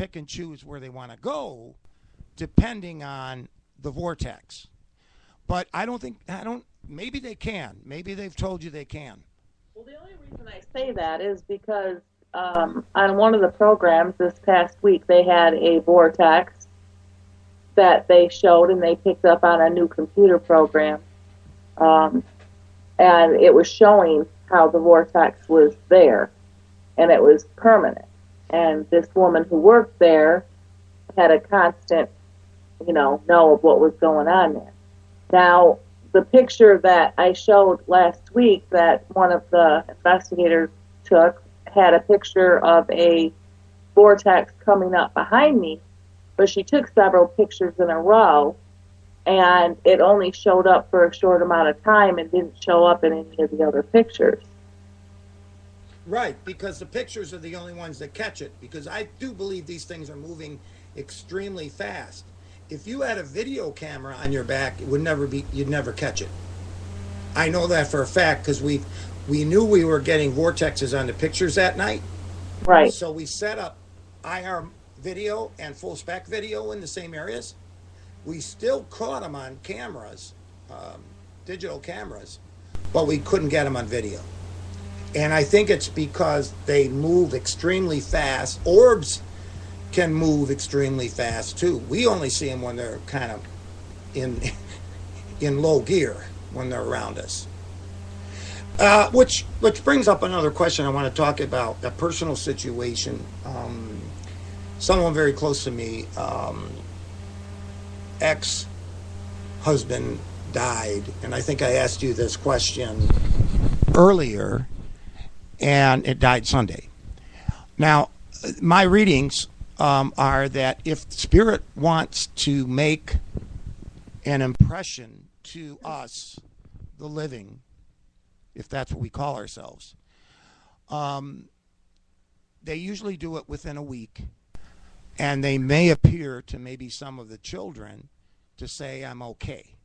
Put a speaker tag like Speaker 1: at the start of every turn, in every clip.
Speaker 1: pick and choose where they want to go depending on the vortex. But maybe they can. Maybe they've told you they can.
Speaker 2: Well, the only reason I say that is because on one of the programs this past week, they had a vortex that they showed, and they picked up on a new computer program. And it was showing how the vortex was there, and it was permanent. And this woman who worked there had a constant, know of what was going on there. Now, the picture that I showed last week that one of the investigators took had a picture of a vortex coming up behind me, but she took several pictures in a row, and it only showed up for a short amount of time and didn't show up in any of the other pictures.
Speaker 1: Right, because the pictures are the only ones that catch it, because I do believe these things are moving extremely fast. If you had a video camera on your back, you'd never catch it. I know that for a fact because we knew we were getting vortexes on the pictures that night.
Speaker 2: Right.
Speaker 1: So we set up IR video and full spec video in the same areas. We still caught them on cameras, digital cameras, but we couldn't get them on video. And I think it's because they move extremely fast. Orbs can move extremely fast too. We only see them when they're kind of in low gear when they're around us. Which brings up another question I want to talk about, a personal situation. Someone very close to me, ex-husband died, and I think I asked you this question earlier, and it died Sunday. Now, my readings are that if Spirit wants to make an impression to us, the living, if that's what we call ourselves, they usually do it within a week, and they may appear to maybe some of the children to say, I'm okay.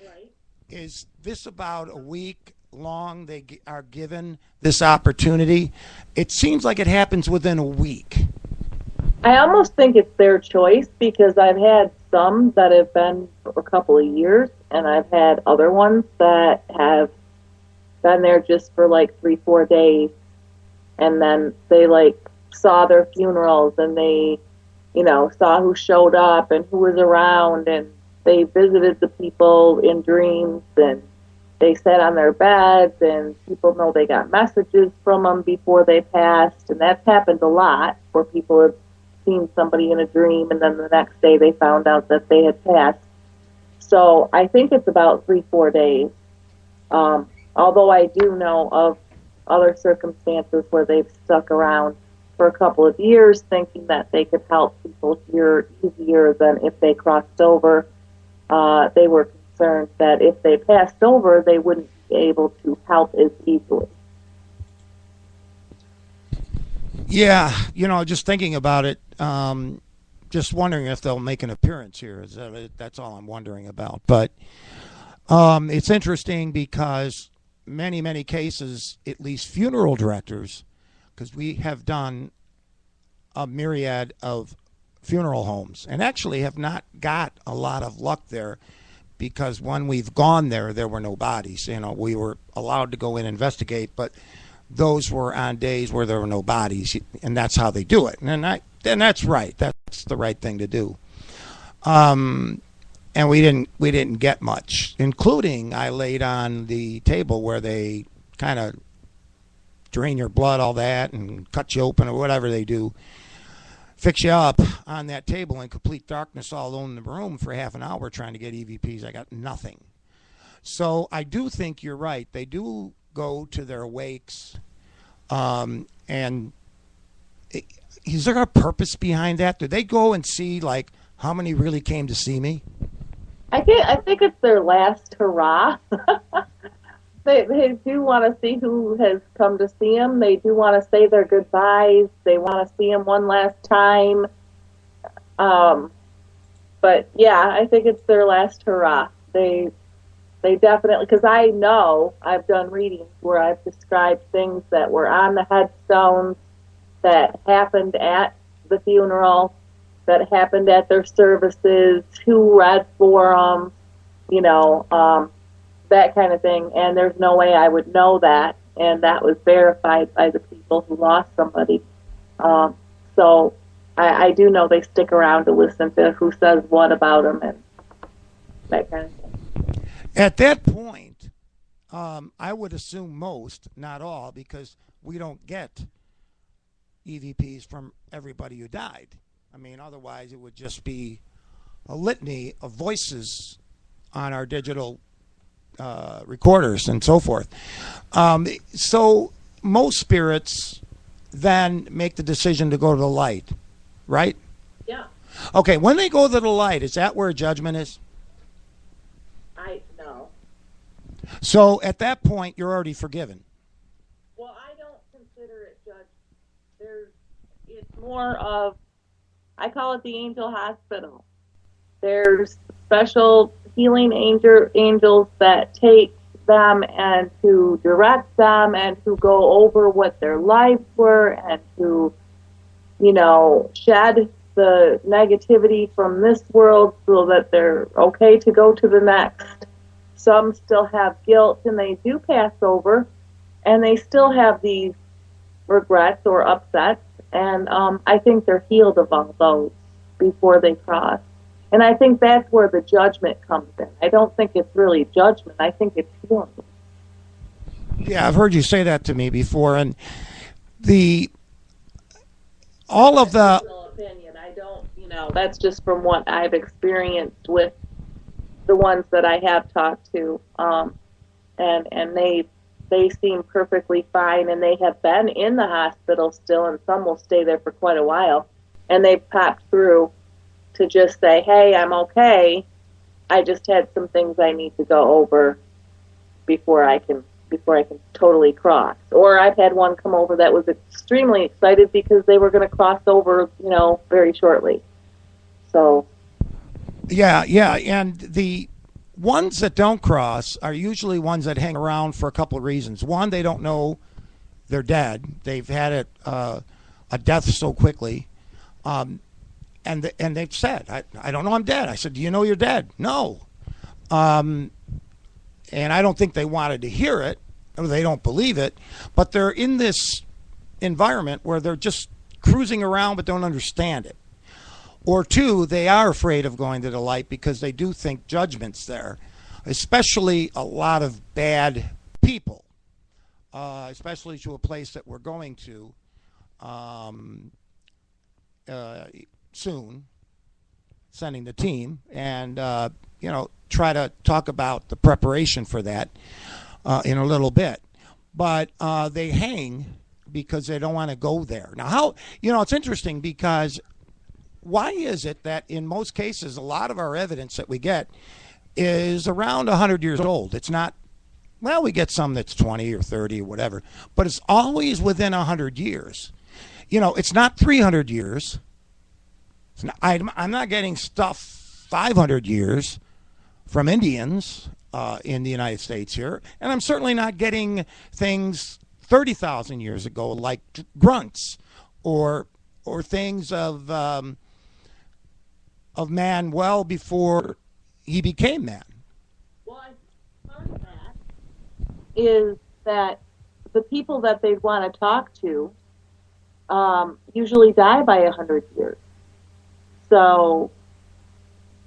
Speaker 2: Right.
Speaker 1: Is this about a week long they are given this opportunity? It seems like it happens within a week.
Speaker 2: I almost think it's their choice, because I've had some that have been for a couple of years, and I've had other ones that have been there just for like 3-4 days, and then they saw their funerals, and they saw who showed up and who was around, and they visited the people in dreams, and they sat on their beds, and people know they got messages from them before they passed, and that's happened a lot, where people have seen somebody in a dream, and then the next day they found out that they had passed. So I think it's about 3-4 days. Although I do know of other circumstances where they've stuck around for a couple of years thinking that they could help people here easier than if they crossed over. They were concerned that if they passed over, they wouldn't be able to help as easily.
Speaker 1: Yeah, just thinking about it, just wondering if they'll make an appearance here. That's all I'm wondering about. But it's interesting because many, many cases, at least funeral directors, because we have done a myriad of funeral homes and actually have not got a lot of luck there, because when we've gone there, there were no bodies. We were allowed to go in and investigate, but those were on days where there were no bodies, and that's how they do it. And that's right. That's the right thing to do. And we didn't get much, including I laid on the table where they kind of drain your blood, all that, and cut you open or whatever they do. Fix you up on that table in complete darkness all alone in the room for half an hour trying to get EVPs. I got nothing. So I do think you're right. They do go to their wakes, and is there a purpose behind that? Do they go and see how many really came to see me?
Speaker 2: I think it's their last hurrah. They do want to see who has come to see them. They do want to say their goodbyes. They want to see them one last time. But yeah, I think it's their last hurrah. They definitely, because I know I've done readings where I've described things that were on the headstones that happened at the funeral, that happened at their services, who read for them, that kind of thing. And there's no way I would know that. And that was verified by the people who lost somebody. So I do know they stick around to listen to who says what about them and that kind of thing.
Speaker 1: At that point, I would assume most, not all, because we don't get EVPs from everybody who died. I mean, otherwise it would just be a litany of voices on our digital recorders and so forth. So most spirits then make the decision to go to the light, right?
Speaker 2: Yeah.
Speaker 1: Okay, when they go to the light, is that where judgment is?
Speaker 2: No.
Speaker 1: So at that point, you're already forgiven.
Speaker 2: Well, I don't consider it judgment. It's more of, I call it the angel hospital. There's special healing angels that take them and to direct them and to go over what their lives were and to, shed the negativity from this world so that they're okay to go to the next. Some still have guilt and they do pass over and they still have these regrets or upsets. And I think they're healed of all those before they cross. And I think that's where the judgment comes in. I don't think it's really judgment. I think it's healing.
Speaker 1: Yeah, I've heard you say that to me before. And all of the
Speaker 2: personal opinion. I don't, that's just from what I've experienced with the ones that I have talked to. And they seem perfectly fine, and they have been in the hospital still, and some will stay there for quite a while. And they've popped through to just say, hey, I'm okay. I just had some things I need to go over before I can totally cross. Or I've had one come over that was extremely excited because they were going to cross over, very shortly. So.
Speaker 1: Yeah, and the ones that don't cross are usually ones that hang around for a couple of reasons. One, they don't know they're dead. They've had a death so quickly. And they've said, I don't know I'm dead. I said, do you know you're dead? No. And I don't think they wanted to hear it, or they don't believe it, but they're in this environment where they're just cruising around but don't understand it. Or two, they are afraid of going to the light because they do think judgment's there, especially a lot of bad people, especially to a place that we're going to soon, sending the team, and try to talk about the preparation for that in a little bit. But they hang because they don't want to go there. Now, it's interesting because why is it that in most cases a lot of our evidence that we get is around 100 years old? It's not, we get some that's 20 or 30 or whatever, but it's always within 100 years. It's not 300 years. I'm not getting stuff 500 years from Indians in the United States here, and I'm certainly not getting things 30,000 years ago like grunts or things of man well before he became man.
Speaker 2: Well, part of that is that the people that they want to talk to usually die by 100 years. So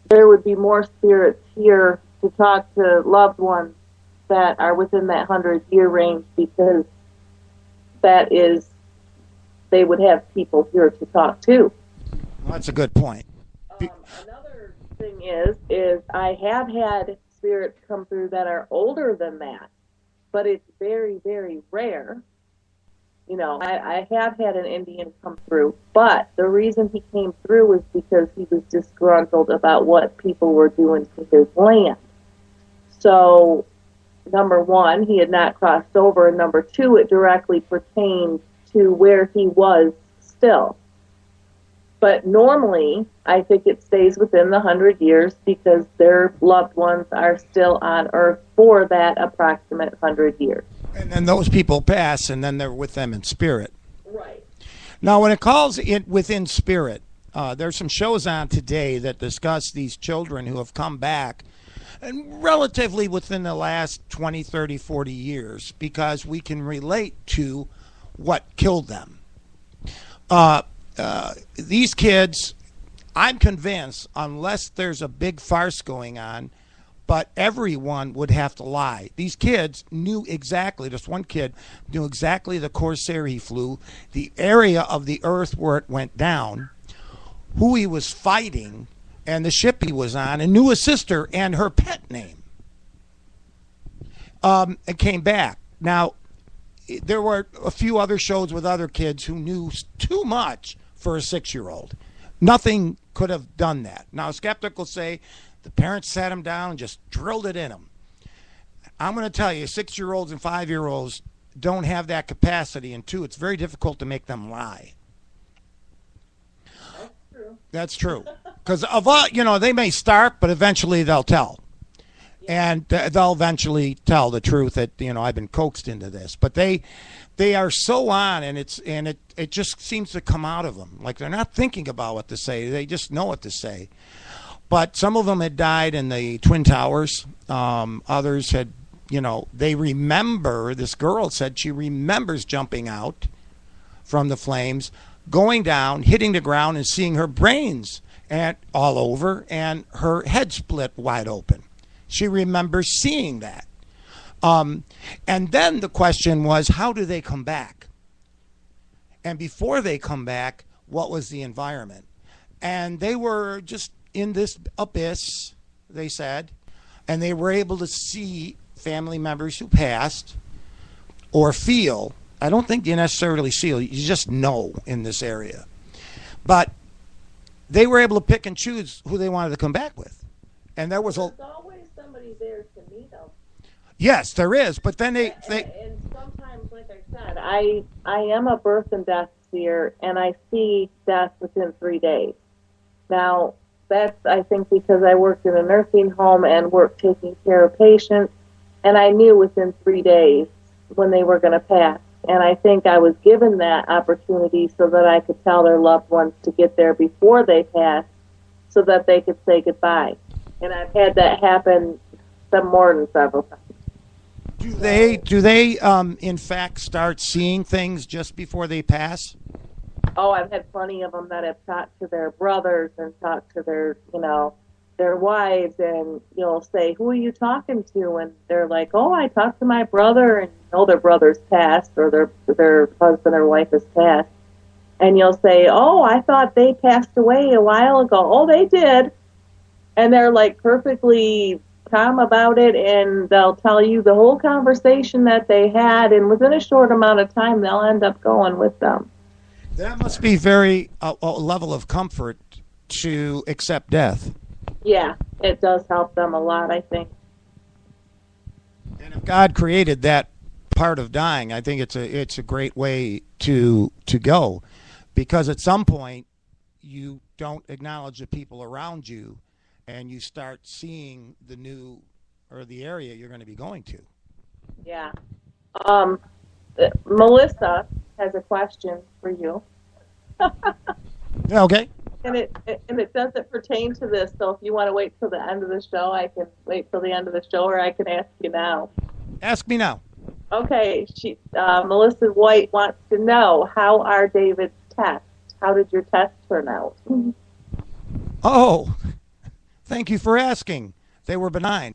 Speaker 2: there would be more spirits here to talk to loved ones that are within that 100-year range because that is, they would have people here to talk to.
Speaker 1: Well, that's a good point.
Speaker 2: Another thing is I have had spirits come through that are older than that, but it's very, very rare. I have had an Indian come through, but the reason he came through was because he was disgruntled about what people were doing to his land. So, number one, he had not crossed over, and number two, it directly pertained to where he was still. But normally, I think it stays within the 100 years because their loved ones are still on Earth for that approximate 100 years.
Speaker 1: And then those people pass, and then they're with them in spirit.
Speaker 2: Right.
Speaker 1: Now, when it calls it within spirit, there's some shows on today that discuss these children who have come back and relatively within the last 20, 30, 40 years because we can relate to what killed them. These kids, I'm convinced, unless there's a big farce going on, but everyone would have to lie. These kids knew exactly, this one kid knew exactly the Corsair he flew, the area of the earth where it went down, who he was fighting, and the ship he was on, and knew his sister and her pet name. And came back. Now, there were a few other shows with other kids who knew too much for a 6-year-old. Nothing could have done that. Now, skeptics will say the parents sat him down and just drilled it in him. I'm going to tell you, 6-year-olds and 5-year-olds don't have that capacity, and two, it's very difficult to make them lie. That's true. Because they may start, but eventually they'll tell. And they'll eventually tell the truth that, I've been coaxed into this. But they are so on, and it just seems to come out of them. Like they're not thinking about what to say. They just know what to say. But some of them had died in the Twin Towers. Others had, they remember, this girl said she remembers jumping out from the flames, going down, hitting the ground, and seeing her brains all over and her head split wide open. She remembers seeing that. And then the question was, how do they come back? And before they come back, what was the environment? And they were just in this abyss, they said, and they were able to see family members who passed or feel. I don't think you necessarily see, you just know in this area. But they were able to pick and choose who they wanted to come back with. And there was
Speaker 2: There's always somebody there to meet them.
Speaker 1: Yes, there is, but then they
Speaker 2: and sometimes, like I said, I am a birth and death seer, and I see death within 3 days. Now, that's, I think, because I worked in a nursing home and worked taking care of patients, and I knew within 3 days when they were going to pass. And I think I was given that opportunity so that I could tell their loved ones to get there before they passed so that they could say goodbye. And I've had that happen some more than several times.
Speaker 1: Do they in fact start seeing things just before they pass?
Speaker 2: Oh, I've had plenty of them that have talked to their brothers and talked to their, their wives, and you'll say, who are you talking to? And they're like, oh, I talked to my brother, and their brother's passed, or their husband or wife has passed. And you'll say, oh, I thought they passed away a while ago. Oh, they did. And they're like perfectly calm about it, and they'll tell you the whole conversation that they had, and within a short amount of time, they'll end up going with them.
Speaker 1: That must be very a level of comfort to accept death.
Speaker 2: Yeah, it does help them a lot, I think.
Speaker 1: And if God created that part of dying, I think it's a great way to go, because at some point you don't acknowledge the people around you, and you start seeing the new or the area you're going to be going to.
Speaker 2: Yeah. Melissa has a question for you.
Speaker 1: Yeah, okay.
Speaker 2: And it doesn't pertain to this, so if you want to wait till the end of the show, I can wait till the end of the show, or I can ask you now.
Speaker 1: Ask me now.
Speaker 2: Okay. Melissa White wants to know, how are David's tests? How did your tests turn out?
Speaker 1: Oh, thank you for asking. They were benign.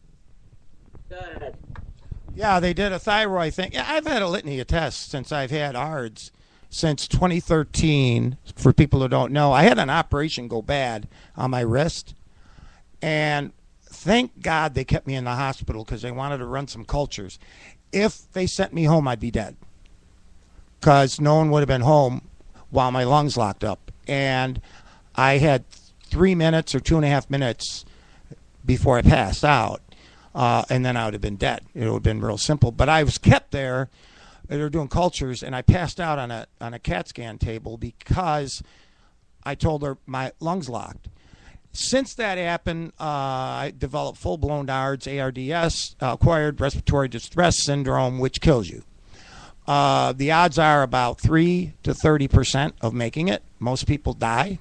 Speaker 2: Good.
Speaker 1: Yeah, they did a thyroid thing. Yeah, I've had a litany of tests since I've had ARDS since 2013. For people who don't know, I had an operation go bad on my wrist, and thank God they kept me in the hospital because they wanted to run some cultures. If they sent me home, I'd be dead, because no one would have been home while my lungs locked up. And I had 3 minutes or 2.5 minutes before I passed out, and then I would have been dead. It would have been real simple. But I was kept there. They were doing cultures, and I passed out on a CAT scan table because I told her my lungs locked. Since that happened, I developed full-blown ARDS, ARDS, acquired respiratory distress syndrome, which kills you. The odds are about 3 to 30% of making it. Most people die.